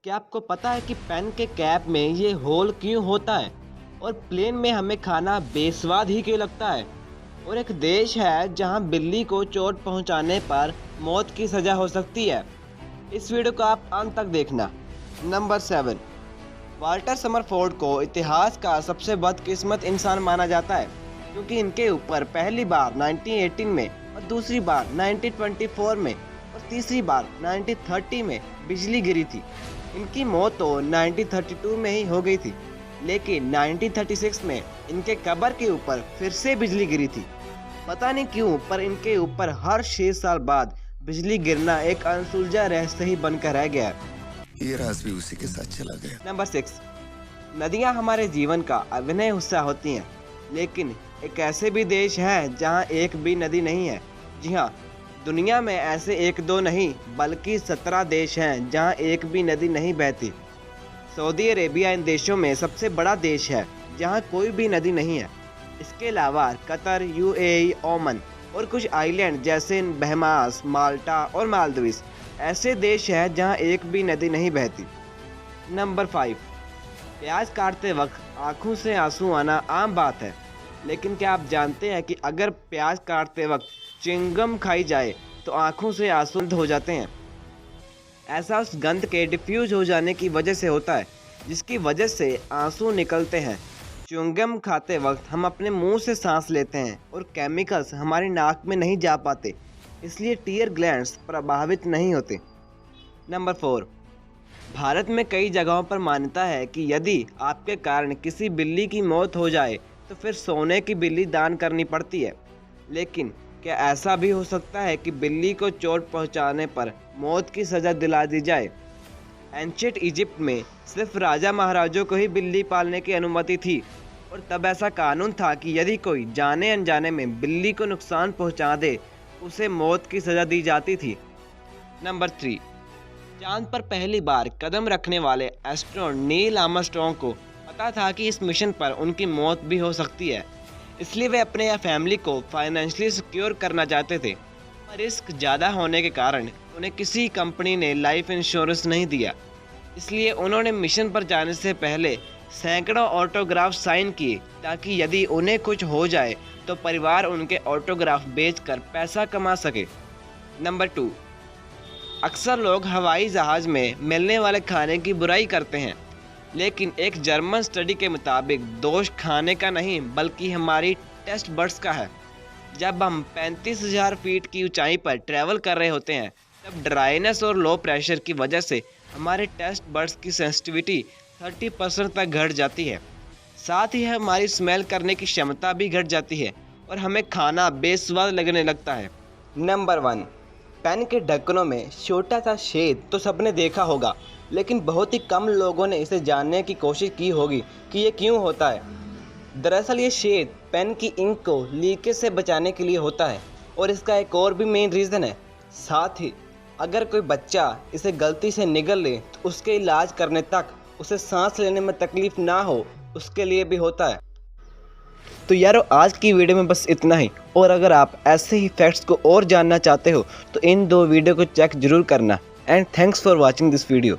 क्या आपको पता है कि पेन के कैप में ये होल क्यों होता है और प्लेन में हमें खाना बेस्वाद ही क्यों लगता है। और एक देश है जहां बिल्ली को चोट पहुंचाने पर मौत की सज़ा हो सकती है। इस वीडियो को आप अंत तक देखना। नंबर 7, वाल्टर समरफोर्ड को इतिहास का सबसे बदकिस्मत इंसान माना जाता है क्योंकि इनके ऊपर पहली बार 1918 में और दूसरी बार 1924 में और तीसरी बार 1930 में बिजली गिरी थी। इनकी मौत तो 1932 में ही हो गई थी, लेकिन 1936 में इनके कब्र के ऊपर फिर से बिजली गिरी थी। पता नहीं क्यों, पर इनके ऊपर हर 6 साल बाद बिजली गिरना एक अनसुलझा रहस्य ही बनकर रह गया। ये राज भी उसी के साथ चला गया। नंबर 6, नदियां हमारे जीवन का अभिन्न हिस्सा होती हैं, लेकिन एक ऐसे भी देश है जहां एक भी नदी नहीं है। जी हाँ, दुनिया में ऐसे 1-2 नहीं बल्कि 17 देश हैं जहां एक भी नदी नहीं बहती। सऊदी अरेबिया इन देशों में सबसे बड़ा देश है जहां कोई भी नदी नहीं है। इसके अलावा कतर, यूएई, ओमान और कुछ आइलैंड जैसे बहमास, माल्टा और मालदीव्स ऐसे देश हैं जहां एक भी नदी नहीं बहती। नंबर 5, प्याज काटते वक्त आंखों से आंसू आना आम बात है, लेकिन क्या आप जानते हैं कि अगर प्याज काटते वक्त च्युइंगम खाई जाए तो आंखों से आंसू हो जाते हैं। ऐसा उस गंध के डिफ्यूज हो जाने की वजह से होता है, जिसकी वजह से आंसू निकलते हैं। च्युइंगम खाते वक्त हम अपने मुंह से सांस लेते हैं और केमिकल्स हमारी नाक में नहीं जा पाते, इसलिए टीयर ग्लैंड्स प्रभावित नहीं होते। नंबर 4, भारत में कई जगहों पर मान्यता है कि यदि आपके कारण किसी बिल्ली की मौत हो जाए तो फिर सोने की बिल्ली दान करनी पड़ती है। लेकिन क्या ऐसा भी हो सकता है कि बिल्ली को चोट पहुंचाने पर मौत की सज़ा दिला दी जाए? एंशिएंट इजिप्ट में सिर्फ राजा महाराजों को ही बिल्ली पालने की अनुमति थी और तब ऐसा कानून था कि यदि कोई जाने अनजाने में बिल्ली को नुकसान पहुंचा दे उसे मौत की सज़ा दी जाती थी। नंबर 3, चांद पर पहली बार कदम रखने वाले एस्ट्रोनॉट नील आर्मस्ट्रॉन्ग को पता था कि इस मिशन पर उनकी मौत भी हो सकती है, इसलिए वे अपने या फैमिली को फाइनेंशियली सिक्योर करना चाहते थे। पर रिस्क ज़्यादा होने के कारण उन्हें किसी कंपनी ने लाइफ इंश्योरेंस नहीं दिया, इसलिए उन्होंने मिशन पर जाने से पहले सैकड़ों ऑटोग्राफ साइन किए ताकि यदि उन्हें कुछ हो जाए तो परिवार उनके ऑटोग्राफ बेचकर पैसा कमा सके। नंबर 2, अक्सर लोग हवाई जहाज़ में मिलने वाले खाने की बुराई करते हैं, लेकिन एक जर्मन स्टडी के मुताबिक दोष खाने का नहीं बल्कि हमारी टेस्ट बड्स का है। जब हम 35,000 फीट की ऊंचाई पर ट्रैवल कर रहे होते हैं तब ड्राइनेस और लो प्रेशर की वजह से हमारे टेस्ट बड्स की सेंसिटिविटी 30% तक घट जाती है। साथ ही हमारी स्मेल करने की क्षमता भी घट जाती है और हमें खाना बेस्वाद लगने लगता है। नंबर 1, पेन के ढक्कनों में छोटा सा छेद तो सबने देखा होगा, लेकिन बहुत ही कम लोगों ने इसे जानने की कोशिश की होगी कि ये क्यों होता है। दरअसल ये छेद पेन की इंक को लीकेज से बचाने के लिए होता है और इसका एक और भी मेन रीज़न है। साथ ही अगर कोई बच्चा इसे गलती से निगल ले तो उसके इलाज करने तक उसे सांस लेने में तकलीफ़ ना हो, उसके लिए भी होता है। तो यारो, आज की वीडियो में बस इतना ही, और अगर आप ऐसे ही फैक्ट्स को और जानना चाहते हो तो इन 2 वीडियो को चेक ज़रूर करना। And thanks for watching this video.